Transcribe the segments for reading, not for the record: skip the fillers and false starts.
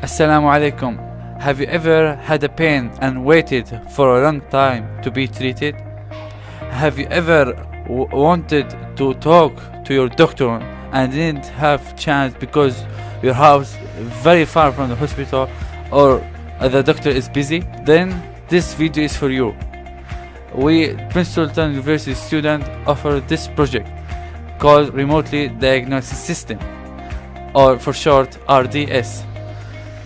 Assalamu alaikum. Have you ever had a pain and waited for a long time to be treated? Have you ever wanted to talk to your doctor and didn't have chance because your house very far from the hospital or the doctor is busy? Then this video is for you. We, Prince Sultan University students, offer this project called Remotely Diagnosis System, or for short RDS.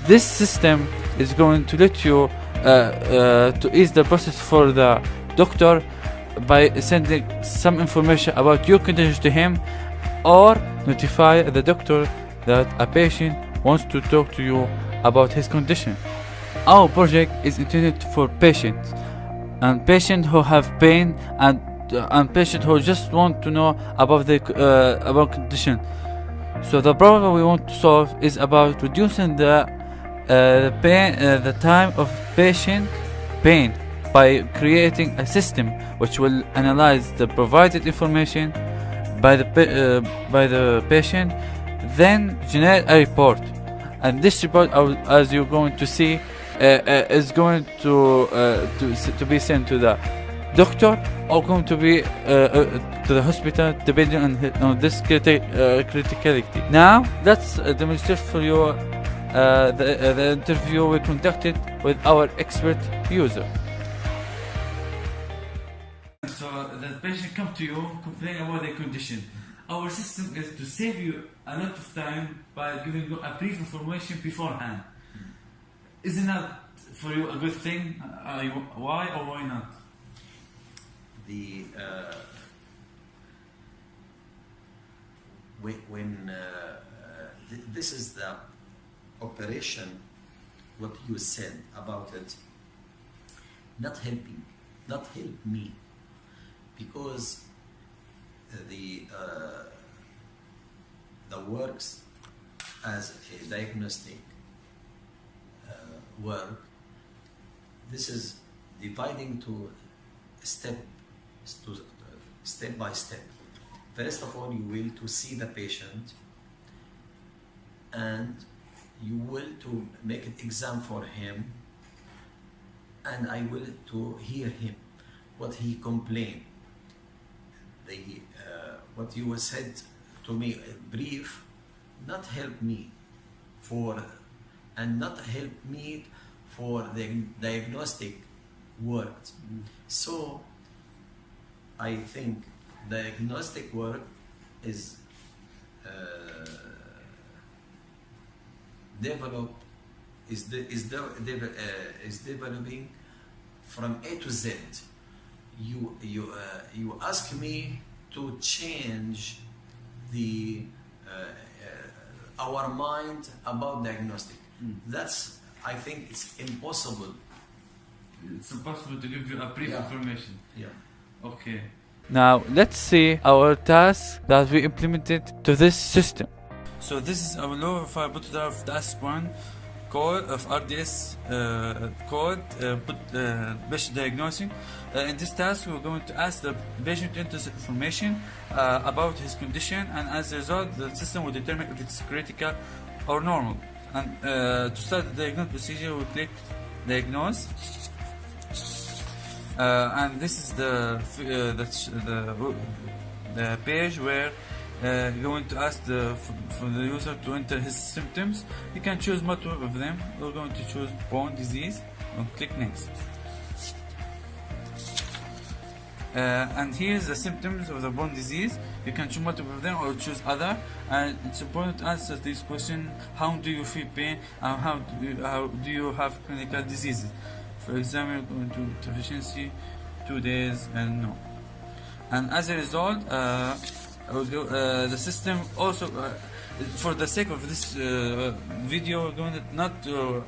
This system is going to let you to ease the process for the doctor by sending some information about your condition to him, or notify the doctor that a patient wants to talk to you about his condition. Our project is intended for patients who have pain and patients who just want to know about the about condition. So the problem we want to solve is about reducing the time of patient pain by creating a system which will analyze the provided information by the patient, then generate a report, and this report, as you're going to see, is going to be sent to the doctor or going to be to the hospital, depending on this criticality. Now let's demonstrate for you the interview we conducted with our expert user. So the patient come to you, complain about their condition. Our system is to save you a lot of time by giving you a brief information beforehand. Isn't that for you a good thing? Why or why not? This is the operation, what you said about it, not help me, because the works as a diagnostic work. This is dividing to step by step. First of all, you will to see the patient, and you will to make an exam for him, and I will to hear him, what he complained. What you said to me, brief, not help me not help me for the diagnostic work. So I think diagnostic work is developing from A to Z. You ask me to change our mind about diagnostic. That's, I think it's impossible. It's impossible to give you a brief information. Yeah. Okay. Now let's see our task that we implemented to this system. So this is our low file bootstrap task 1 code of RDS code patient diagnosing. In this task, we're going to ask the patient to enter information about his condition, and as a result, the system will determine if it's critical or normal. And to start the diagnosis procedure, we click diagnose, and this is the page where you're going to ask for the user to enter his symptoms. You can choose multiple of them. We're going to choose bone disease and click next. And here's the symptoms of the bone disease. You can choose multiple of them or choose other. And it's important to answer this question: how do you feel pain, and how do you have clinical diseases? For example, going to deficiency, 2 days, and no. And as a result, the system also, for the sake of this video, we're going to not to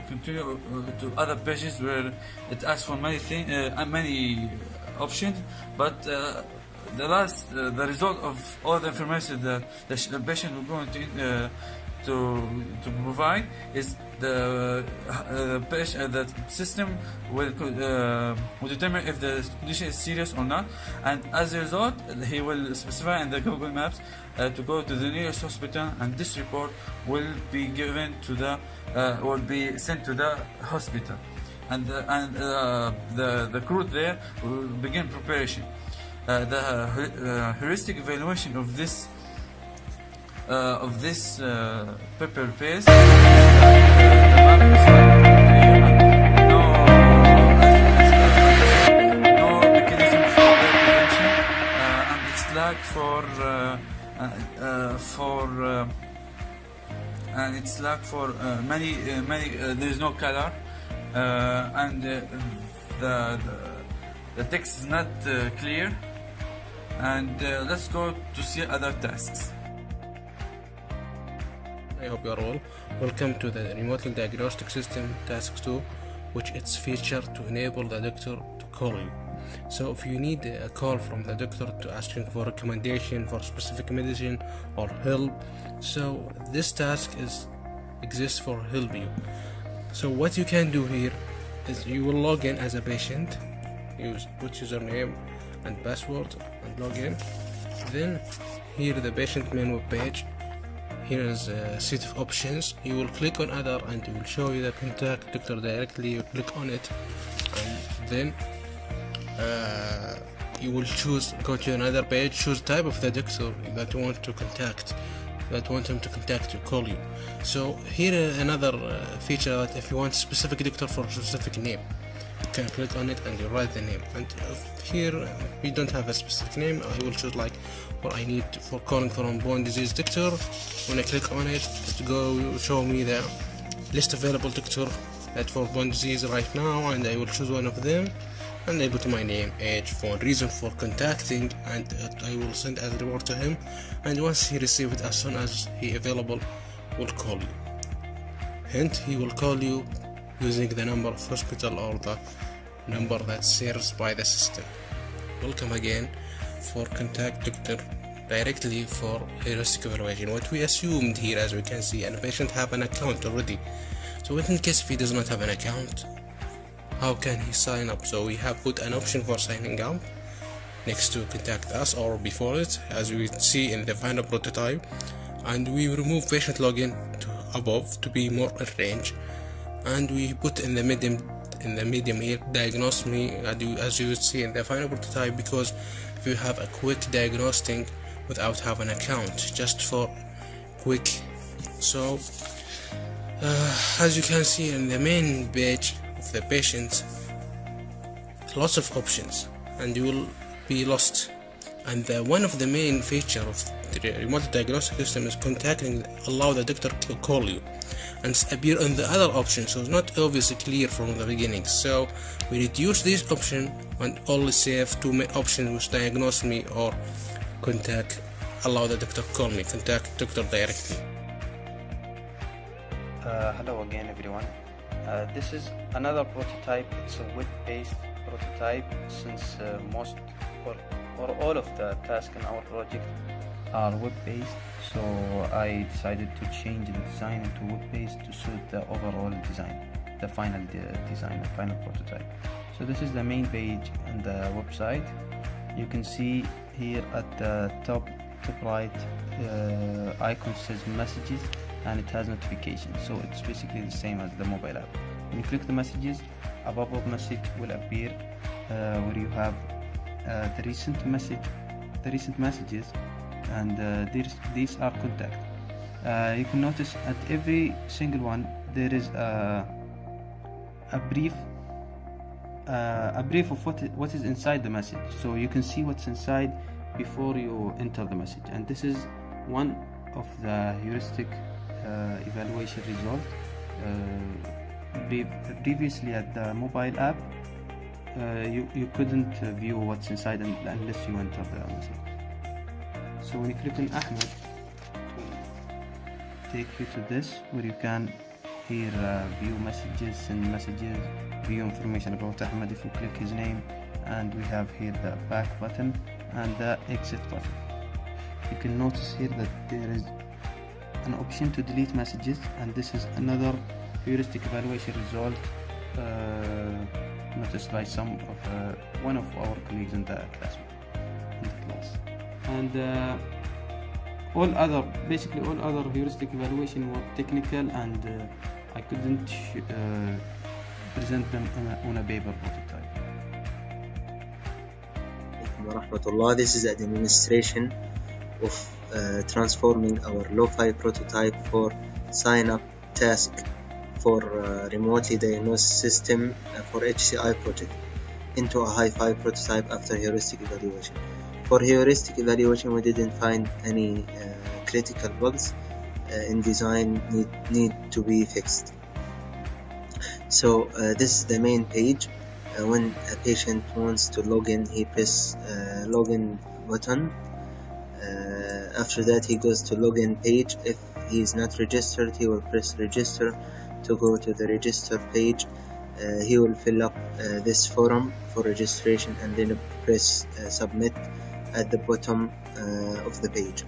continue to other pages where it asks for many options, but the result of all the information that the patient will going to to provide is the system will determine if the condition is serious or not, and as a result he will specify in the Google Maps to go to the nearest hospital, and this report will be given to the will be sent to the hospital, and the crew there will begin preparation. The heuristic evaluation of this pepper paste. The map is no mechanism for prevention, and it's lacked for many there is no color, and the text is not clear. And let's go to see other tasks. I hope you are all welcome to the remote diagnostic system task 2, which it's featured to enable the doctor to call you. So if you need a call from the doctor to asking for recommendation for specific medicine or help, so this task exists for help you. So what you can do here is you will log in as a patient, put username and password and log in. Then here the patient main web page. Here is a set of options. You will click on other and it will show you the contact doctor directly. You click on it and then you will go to another page, choose type of the doctor that you want to contact, that want him to contact you, call you. So here another feature that if you want specific doctor for a specific name, you can click on it and you write the name. And here we don't have a specific name. I will choose like what I need for calling from bone disease doctor. When I click on it, it go show me the list available doctor that for bone disease right now, and I will choose one of them, and I put my name, age, phone, reason for contacting, and I will send a reward to him. And once he receives it, as soon as he available, will call you. Hint, he will call you using the number of hospital or the number that's served by the system. Welcome again for contact doctor directly for heuristic evaluation. What we assumed here, as we can see, and the patient have an account already. So in case if he does not have an account, how can he sign up? So we have put an option for signing up next to contact us or before it, as we see in the final prototype, and we remove patient login to above to be more in range, and we put in the medium here diagnose me, as you would see in the final prototype, because if you have a quick diagnosing without having an account, just for quick. So as you can see in the main page of the patient, lots of options and you will be lost. And one of the main feature of the remote diagnostic system is contacting, allow the doctor to call you, and appear on the other option, so it's not obviously clear from the beginning. So we reduce this option and only save two main options, which diagnose me or contact, allow the doctor call me, contact doctor directly. Hello again everyone. This is another prototype. It's a web-based prototype, since most or all of the tasks in our project are web-based, so I decided to change the design into web-based to suit the overall design, the final design, the final prototype. So this is the main page on the website. You can see here at the top right icon says messages, and it has notifications, so it's basically the same as the mobile app. When you click the messages, a pop-up message will appear where you have the recent messages, and these are contact. You can notice at every single one there is a brief of what is inside the message, so you can see what's inside before you enter the message. And this is one of the heuristic evaluation result. Previously at the mobile app, you couldn't view what's inside unless you enter the message. So when you click on Ahmed, to take you to this where you can here view messages, send messages, view information about Ahmed if you click his name, and we have here the back button and the exit button. You can notice here that there is an option to delete messages, and this is another heuristic evaluation result noticed by one of our colleagues in the class. And all other heuristic evaluation were technical, and I couldn't present them on a paper prototype. This is a demonstration of transforming our Lo-Fi prototype for sign-up task for remotely diagnosed system for HCI project into a Hi-Fi prototype after heuristic evaluation. For heuristic evaluation, we didn't find any critical bugs in design need to be fixed. So this is the main page. When a patient wants to log in, he presses login button. After that, he goes to login page. If he is not registered, he will press register to go to the register page. He will fill up this form for registration and then press submit at the bottom of the page.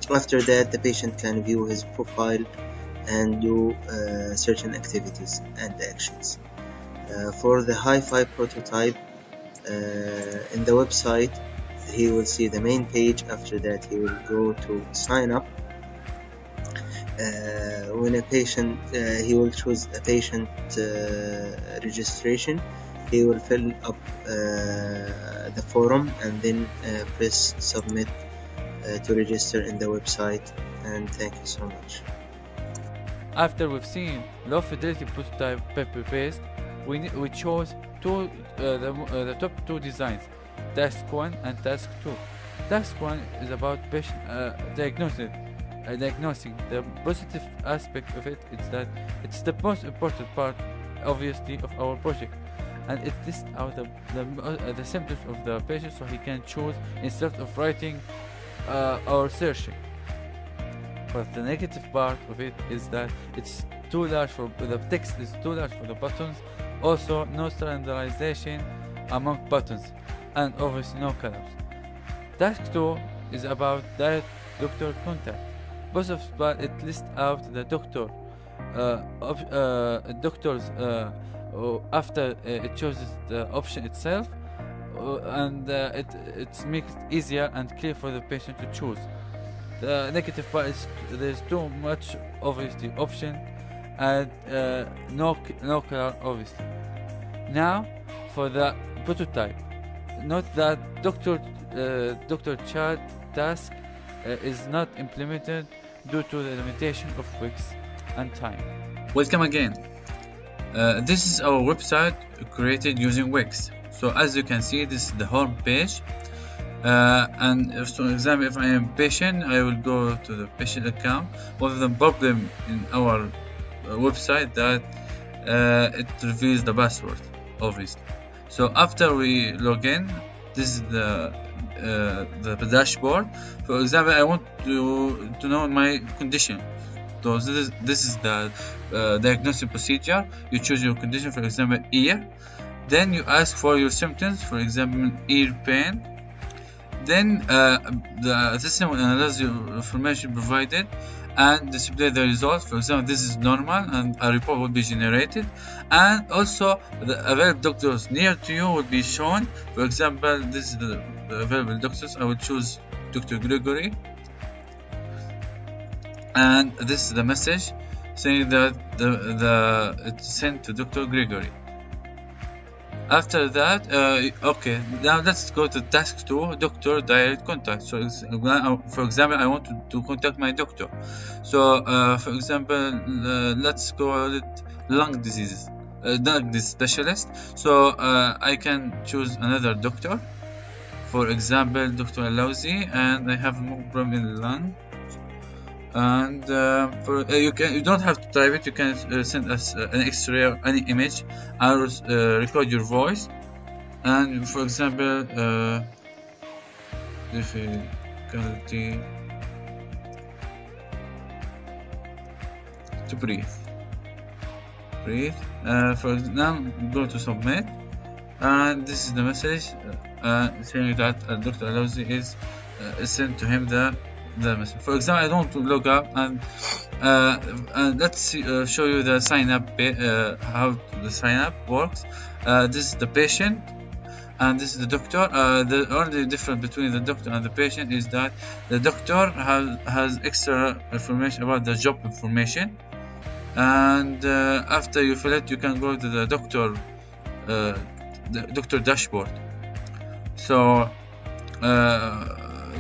After that, the patient can view his profile and do certain activities and actions. For the Hi-Fi prototype, in the website, he will see the main page. After that, he will go to sign up. When a patient, he will choose a patient registration. He will fill up the form and then press submit to register in the website. And thank you so much. After we've seen low fidelity prototype paper-based, we chose the top two designs, task 1 and task 2. Task 1 is about patient diagnosing. The positive aspect of it is that it's the most important part, obviously, of our project, and it lists out the symptoms of the patient so he can choose instead of writing or searching. But the negative part of it is that it's too large for the text is too large for the buttons. Also, no standardization among buttons, and obviously no colors. Task 2 is about direct doctor contact. Both of but it lists out the doctors after it chooses the option itself, and it makes it easier and clear for the patient to choose. The negative part is there's too much obviously option and no color obviously. Now for the prototype, note that Dr. Chad task is not implemented due to the limitation of Wix and time. Welcome again. This is our website created using Wix. So as you can see, this is the home page. And for example, if I am patient, I will go to the patient account. One of the problem in our website that it reveals the password, obviously. So after we log in, this is the dashboard. For example, I want to know my condition. So this is the diagnostic procedure. You choose your condition, for example, ear. Then you ask for your symptoms, for example, ear pain. Then the system will analyze your information provided and display the results. For example, this is normal, and a report will be generated. And also the available doctors near to you will be shown. For example, this is the available doctors. I will choose Dr. Gregory, and this is the message saying that it's sent to Dr. Gregory. After that, okay, now let's go to task 2, doctor direct contact. So for example, I want to contact my doctor. So for example, let's go with lung disease specialist. So I can choose another doctor, for example Dr. Alauzi, and I have no problem in lung. And you don't have to type it. You can send us an X-ray or any image. I will record your voice. And for example, difficulty to breathe. For now, go to submit, and this is the message saying that Dr. Alauzi is sent to him the the message. For example, I don't want to log up, and let's show you the sign up how the sign up works. This is the patient, and this is the doctor. The only difference between the doctor and the patient is that the doctor has extra information about the job information, and after you fill it, you can go to the doctor dashboard. So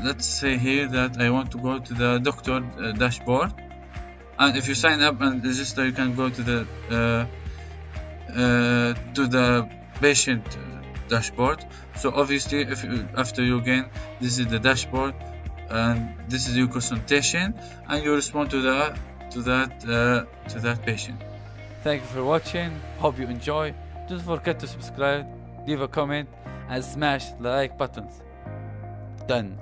let's say here that I want to go to the doctor dashboard, and if you sign up and register, you can go to the patient dashboard. So obviously, if after you gain, this is the dashboard, and this is your consultation, and you respond to that patient. Thank you for watching. Hope you enjoy. Don't forget to subscribe, leave a comment, and smash the like buttons. Done.